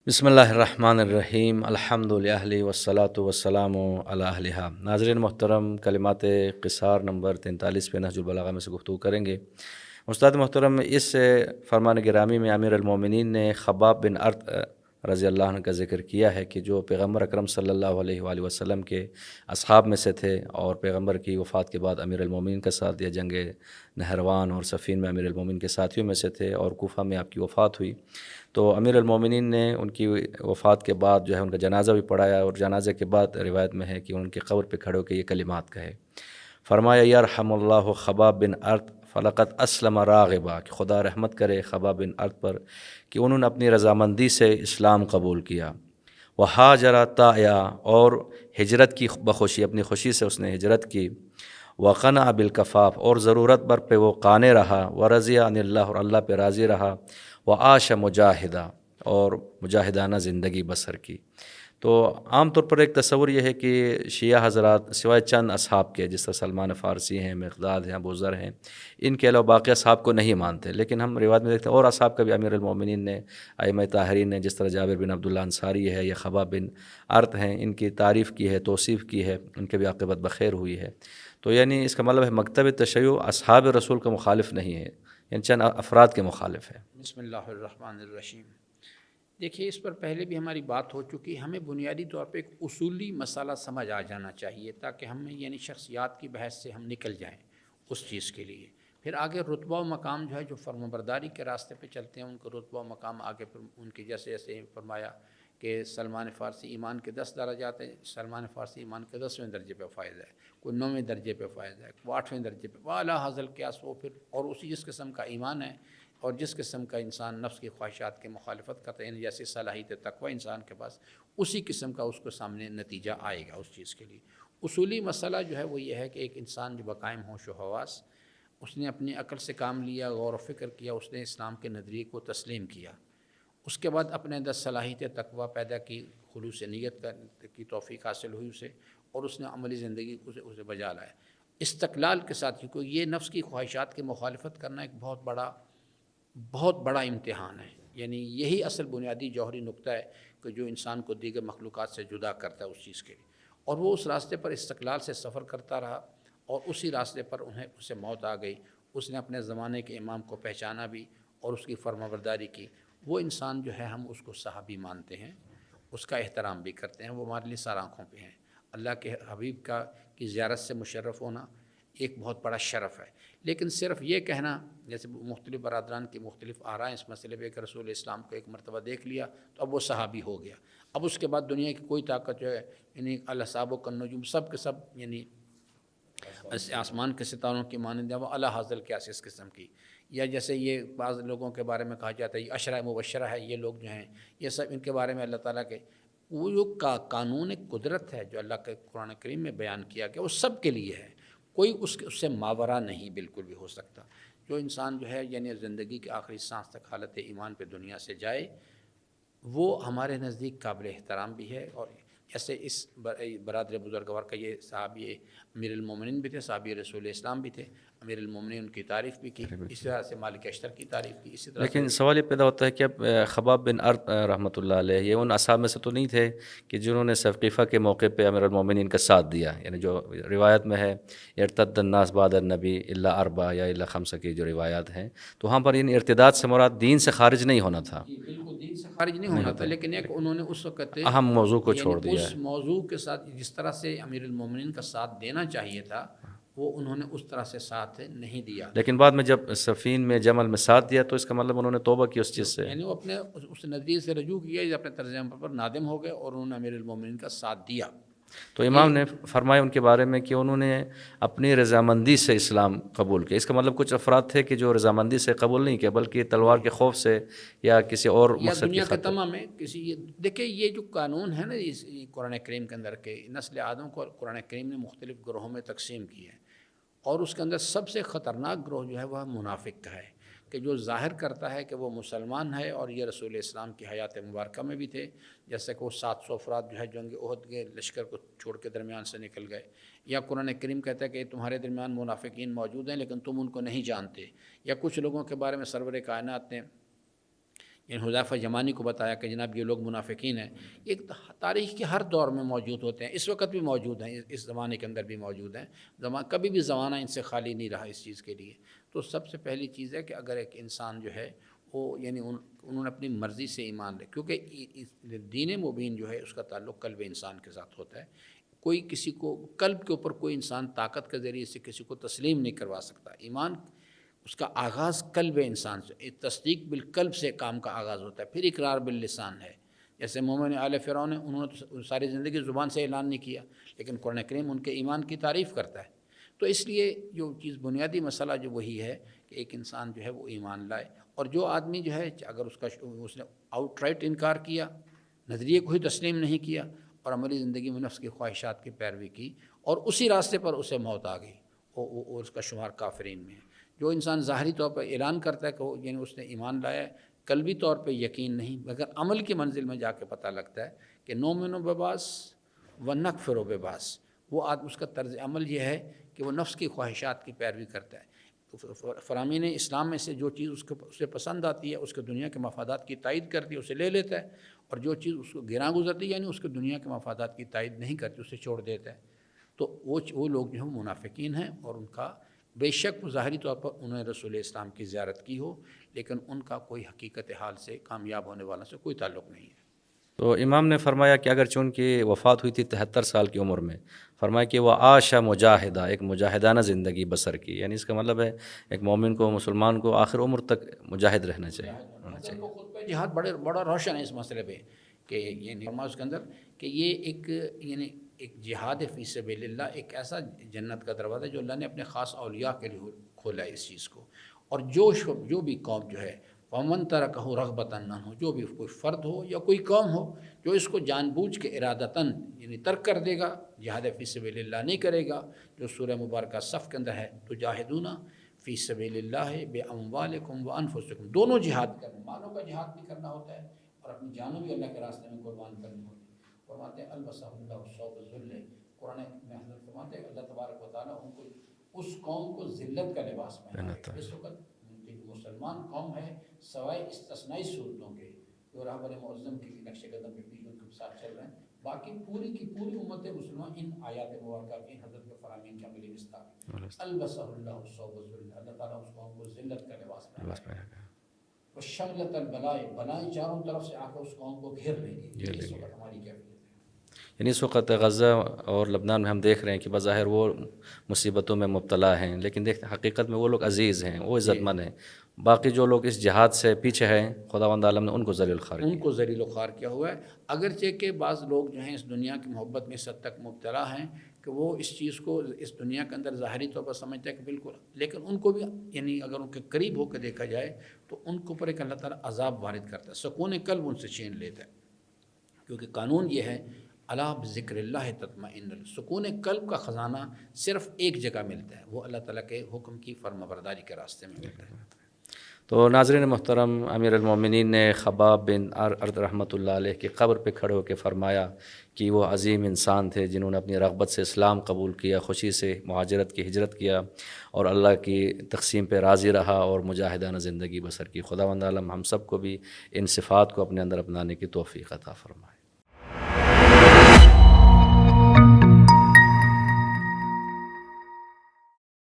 بسم اللہ الرحمن الرحیم الحمد للہ والصلاة والسلام علی اہلہا۔ ناظرین محترم، کلمات قصار نمبر 43 پہ نہج البلاغہ میں سے گفتگو کریں گے۔ استاد محترم، اس فرمان گرامی میں امیر المومنین نے خباب بن ارت رضی اللہ عنہ کا ذکر کیا ہے کہ جو پیغمبر اکرم صلی اللہ علیہ وآلہ وسلم کے اصحاب میں سے تھے اور پیغمبر کی وفات کے بعد امیر المومنین کا ساتھ دیا، جنگ نہروان اور صفین میں امیر المومنین کے ساتھیوں میں سے تھے، اور کوفہ میں آپ کی وفات ہوئی۔ تو امیر المومنین نے ان کی وفات کے بعد جو ہے ان کا جنازہ بھی پڑھایا، اور جنازے کے بعد روایت میں ہے کہ ان کی قبر پہ کھڑے ہو کے یہ کلمات کہے، فرمایا یرحم اللہ خباب بن ارت فلقد اسلم راغبا، کہ خدا رحمت کرے خباب بن ارت پر کہ انہوں نے اپنی رضامندی سے اسلام قبول کیا۔ وہاجر طائع، اور ہجرت کی بخوشی، اپنی خوشی سے اس نے ہجرت کی۔ وقنع بالکفاف، اور ضرورت پر پہ وہ قانع رہا۔ ورضی عن اللہ، اور اللہ پہ راضی رہا۔ وعاش مجاہدہ، اور مجاہدانہ زندگی بسر کی۔ تو عام طور پر ایک تصور یہ ہے کہ شیعہ حضرات سوائے چند اصحاب کے، جس طرح سلمان فارسی ہیں، مقداد ہیں، ابو ذر ہیں، ان کے علاوہ باقی اصحاب کو نہیں مانتے، لیکن ہم روایت میں دیکھتے ہیں اور اصحاب کا بھی امیر المومنین نے، ائمہ طاہرین نے، جس طرح جابر بن عبداللہ انصاری ہے یا خباب بن ارت ہیں، ان کی تعریف کی ہے، توصیف کی ہے، ان کے بھی عاقبت بخیر ہوئی ہے۔ تو یعنی اس کا مطلب ہے مکتب تشیع اصحاب رسول کا مخالف نہیں ہے، یعنی چند افراد کے مخالف ہے۔ بسم اللہ الرحمن الرحیم۔ دیکھیے، اس پر پہلے بھی ہماری بات ہو چکی، ہمیں بنیادی طور پہ ایک اصولی مسئلہ سمجھ آ جانا چاہیے تاکہ ہمیں یعنی شخصیات کی بحث سے ہم نکل جائیں اس چیز کے لیے۔ پھر آگے رتبہ و مقام جو ہے، جو فرمانبرداری کے راستے پہ چلتے ہیں ان کو رتبہ و مقام آگے پھر ان کی جیسے جیسے فرمایا کہ سلمان فارسی ایمان کے 10 درجات ہیں، سلمان فارسی ایمان کے 10ویں درجے پہ فائز ہے، کوئی 9ویں درجے پہ فائز ہے، کوئی 8ویں درجے پہ، والا حاصل قیاس وہ پھر، اور اسی جس قسم کا ایمان ہے اور جس قسم کا انسان نفس کی خواہشات کی مخالفت کرتا ہے، یعنی جیسی صلاحیت تقوی انسان کے پاس، اسی قسم کا اس کو سامنے نتیجہ آئے گا اس چیز کے لیے۔ اصولی مسئلہ جو ہے وہ یہ ہے کہ ایک انسان جو بقائم ہوش و حواس، اس نے اپنی عقل سے کام لیا، غور و فکر کیا، اس نے اسلام کے نظریے کو تسلیم کیا، اس کے بعد اپنے اندر صلاحیت تقوی پیدا کی، خلوص نیت کی توفیق حاصل ہوئی اسے، اور اس نے عملی زندگی کو اسے بجا لایا استقلال کے ساتھ، کیونکہ یہ نفس کی خواہشات کی مخالفت کرنا ایک بہت بڑا امتحان ہے، یعنی یہی اصل بنیادی جوہری نقطہ ہے کہ جو انسان کو دیگر مخلوقات سے جدا کرتا ہے اس چیز کے لیے، اور وہ اس راستے پر استقلال سے سفر کرتا رہا، اور اسی راستے پر اسے موت آ گئی۔ اس نے اپنے زمانے کے امام کو پہچانا بھی اور اس کی فرمانبرداری کی۔ وہ انسان جو ہے ہم اس کو صحابی مانتے ہیں، اس کا احترام بھی کرتے ہیں، وہ ہمارے لیے سر آنکھوں پہ ہیں۔ اللہ کے حبیب کی زیارت سے مشرف ہونا ایک بہت بڑا شرف ہے، لیکن صرف یہ کہنا، جیسے مختلف برادران کی مختلف آرائیں اس مسئلے پہ کہ رسول اسلام کو ایک مرتبہ دیکھ لیا تو اب وہ صحابی ہو گیا، اب اس کے بعد دنیا کی کوئی طاقت جو ہے، یعنی الاصحاب والنجوم، سب کے سب یعنی آسمان کے ستاروں کی مانند ہے، وہ اعلیٰ حاصل قیاس اس قسم کی، یا جیسے یہ بعض لوگوں کے بارے میں کہا جاتا ہے یہ عشرہ مبشرہ ہے، یہ لوگ جو ہیں یہ سب ان کے بارے میں اللہ تعالیٰ کے وہ جو قانون قدرت ہے جو اللہ کے قرآن کریم میں بیان کیا گیا وہ سب کے لیے ہے، کوئی اس سے ماورا نہیں بالکل بھی ہو سکتا۔ جو انسان جو ہے یعنی زندگی کے آخری سانس تک حالت ایمان پہ دنیا سے جائے، وہ ہمارے نزدیک قابل احترام بھی ہے، اور جیسے اس برادر بزرگوار کا یہ صحابی امیر المومنین بھی تھے، صحابی رسول اسلام بھی تھے، امیر المومنین ان کی تعریف بھی کی، اسی طرح سے مالک اشتر کی تعریف کی، اسی طرح لیکن سے سوال یہ پیدا ہوتا ہے کہ اب خباب بن ارت رحمۃ اللہ علیہ یہ ان اصحاب میں سے تو نہیں تھے کہ جنہوں نے ثقیفہ کے موقع پہ امیر المومنین کا ساتھ دیا، یعنی جو روایت میں ہے ارتد الناس بعد النبی الا اربع یا الا خمسہ کی جو روایات ہیں، تو وہاں پر ان ارتداد سے مراد دین سے خارج نہیں ہونا تھا، جی بالکل دین سے خارج نہیں ہونا تھا، لیکن ایک انہوں نے اس وقت اہم موضوع کو یعنی چھوڑ دیا اس ہے۔ موضوع کے ساتھ جس طرح سے امیر المومنین کا ساتھ دینا چاہیے تھا وہ انہوں نے اس طرح سے ساتھ نہیں دیا، لیکن بعد میں جب صفین میں جمل میں ساتھ دیا تو اس کا مطلب انہوں نے توبہ کی اس چیز سے۔ یعنی وہ اپنے اس نظریے سے رجوع کیا، اپنے طرز عمل پر نادم ہو گئے اور انہوں نے امیر المومنین کا ساتھ دیا۔ تو یہ امام نے فرمایا ان کے بارے میں کہ انہوں نے اپنی رضامندی سے اسلام قبول کیا، اس کا مطلب کچھ افراد تھے کہ جو رضامندی سے قبول نہیں کیا بلکہ تلوار کے خوف سے یا کسی اور یا مقصد کی دنیا کے خاطر۔ تمام میں کسی دیکھیں یہ جو قانون ہے نا اس قرآن کریم کے اندر کے نسل آدم کو قرآن کریم نے مختلف گروہوں میں تقسیم کی ہے، اور اس کے اندر سب سے خطرناک گروہ جو ہے وہ منافق کا ہے، کہ جو ظاہر کرتا ہے کہ وہ مسلمان ہے، اور یہ رسول اسلام کی حیات مبارکہ میں بھی تھے، جیسے کہ وہ 700 افراد جو ہے جنگ احد کے لشکر کو چھوڑ کے درمیان سے نکل گئے، یا قرآن کریم کہتا ہے کہ تمہارے درمیان منافقین موجود ہیں لیکن تم ان کو نہیں جانتے، یا کچھ لوگوں کے بارے میں سرور کائنات نے یعنی حذیفہ یمانی کو بتایا کہ جناب یہ لوگ منافقین ہیں، ایک تاریخ کے ہر دور میں موجود ہوتے ہیں، اس وقت بھی موجود ہیں، اس زمانے کے اندر بھی موجود ہیں، کبھی بھی زمانہ ان سے خالی نہیں رہا اس چیز کے لیے۔ تو سب سے پہلی چیز ہے کہ اگر ایک انسان جو ہے وہ یعنی انہوں نے اپنی مرضی سے ایمان لے، کیونکہ دین مبین جو ہے اس کا تعلق قلب انسان کے ساتھ ہوتا ہے۔ کوئی کسی کو قلب کے اوپر کوئی انسان طاقت کے ذریعے سے کسی کو تسلیم نہیں کروا سکتا۔ ایمان اس کا آغاز قلب انسان سے، تصدیق بالقلب سے کام کا آغاز ہوتا ہے، پھر اقرار باللسان ہے۔ جیسے مومن آل فرعون نے، انہوں نے تو ساری زندگی زبان سے اعلان نہیں کیا، لیکن قرآن کریم ان کے ایمان کی تعریف کرتا ہے۔ تو اس لیے جو چیز بنیادی مسئلہ جو وہی ہے کہ ایک انسان جو ہے وہ ایمان لائے، اور جو آدمی جو ہے اگر اس نے آؤٹ رائٹ انکار کیا، نظریے کو ہی تسلیم نہیں کیا اور عملی زندگی میں نفس کی خواہشات کی پیروی کی اور اسی راستے پر اسے موت آ گئی، اور اس کا شمار کافرین میں ہے۔ جو انسان ظاہری طور پر اعلان کرتا ہے کہ یعنی اس نے ایمان لایا ہے، قلبی طور پہ یقین نہیں، مگر عمل کی منزل میں جا کے پتہ لگتا ہے کہ نؤمن ببعض ونکفر ببعض، وہ آدمی اس کا طرز عمل یہ ہے کہ وہ نفس کی خواہشات کی پیروی کرتا ہے۔ فرامین اسلام میں سے جو چیز اسے پسند آتی ہے، اس کے دنیا کے مفادات کی تائید کرتی ہے، اسے لے لیتا ہے، اور جو چیز اس کو گراں گزرتی ہے یعنی اس کے دنیا کے مفادات کی تائید نہیں کرتی، اسے چھوڑ دیتا ہے۔ تو وہ لوگ جو ہیں منافقین ہیں، اور ان کا بے شک وہ ظاہری طور پر انہوں نے رسول اسلام کی زیارت کی ہو، لیکن ان کا کوئی حقیقت حال سے، کامیاب ہونے والوں سے کوئی تعلق نہیں ہے۔ تو امام نے فرمایا کہ اگرچہ ان کی وفات ہوئی تھی 73 سال کی عمر میں، فرمایا کہ وہ عاشا مجاہدہ، ایک مجاہدانہ زندگی بسر کی، یعنی اس کا مطلب ہے ایک مومن کو، مسلمان کو آخر عمر تک مجاہد رہنا چاہیے۔ حضرت کو خود پہ جہاد بڑا روشن ہے اس مسئلے پہ، کہ یعنی فرمایا اس کے اندر کہ یہ ایک جہاد فی سبیل اللہ، ایک ایسا جنت کا دروازہ جو اللہ نے اپنے خاص اولیاء کے لیے کھولا ہے اس چیز کو۔ اور جو بھی قوم جو ہے ومن ترکہ رغبۃ عنہ، جو بھی کوئی فرد ہو یا کوئی قوم ہو جو اس کو جان بوجھ کے ارادتاً یعنی ترک کر دے گا، جہاد فی سبیل اللہ نہیں کرے گا، جو سورہ مبارکہ صف کے اندر ہے، تجاہدون فی سبیل اللہ باموالکم وانفسکم، دونوں جہاد کرنا، مالوں کا جہاد بھی کرنا ہوتا ہے اور اپنی جانوں بھی اللہ کے راستے میں قربان کرنی ہوتی ہے۔ فرماتے ہیں البسہ اللہ ثوب الذل، قرآن میں حضرت فرماتے ہیں اللہ تبارک و تعالیٰ ان کو، اس قوم کو ذلت کا لباس پہناتا ہے۔ اس وقت مسلمان قوم ہے سوائے استثنائی صورتوں کے جو رہبر معظم کے نقش قدم پہ بھی ان کے ساتھ چل رہے ہیں، باقی پوری کی پوری امت مسلمان ان آیات مبارکہ کی حضرت کے فرامین کے عملی مستقبل البسہ اللہ ثوب الذل، اللہ تعالیٰ اس قوم کو ذلت کا لباس پہناتا ہے۔ وشملت البلائے، بلائیں چاروں طرف سے آ کر اس قوم کو گھیر لیں گی، اس وقت ہماری کیفیت ہے۔ یعنی اس وقت غزہ اور لبنان میں ہم دیکھ رہے ہیں کہ بظاہر وہ مصیبتوں میں مبتلا ہیں، لیکن دیکھتے حقیقت میں وہ لوگ عزیز ہیں، وہ عزت مند ہیں۔ باقی جو لوگ اس جہاد سے پیچھے ہیں، خداوند عالم نے ان کو ذلیل خوار کیا، ان کو ذلیل و خوار کیا ہوا ہے۔ اگرچہ کہ بعض لوگ جو ہیں اس دنیا کی محبت میں اس حد تک مبتلا ہیں کہ وہ اس چیز کو اس دنیا کے اندر ظاہری طور پر سمجھتے ہیں کہ بالکل، لیکن ان کو بھی یعنی اگر ان کے قریب ہو کے دیکھا جائے تو ان کے اوپر ایک اللہ تعالیٰ عذاب وارد کرتا ہے، سکون قلب ان سے چھین لیتا ہے، کیونکہ قانون یہ ہے الا بذکر اللہ تطمئن، سکون قلب کا خزانہ صرف ایک جگہ ملتا ہے، وہ اللہ تعالیٰ کے حکم کی فرمانبرداری کے راستے میں ملتا ہے۔ تو ناظرین محترم، امیر المومنین نے خباب بن ارد رحمۃ اللہ علیہ کی قبر پہ کھڑے ہو کے فرمایا کہ وہ عظیم انسان تھے جنہوں نے اپنی رغبت سے اسلام قبول کیا، خوشی سے مہاجرت کی ہجرت کیا اور اللہ کی تقسیم پہ راضی رہا اور مجاہدانہ زندگی بسر کی۔ خداوند عالم ہم سب کو بھی ان صفات کو اپنے اندر اپنانے کی توفیق عطا فرمائے۔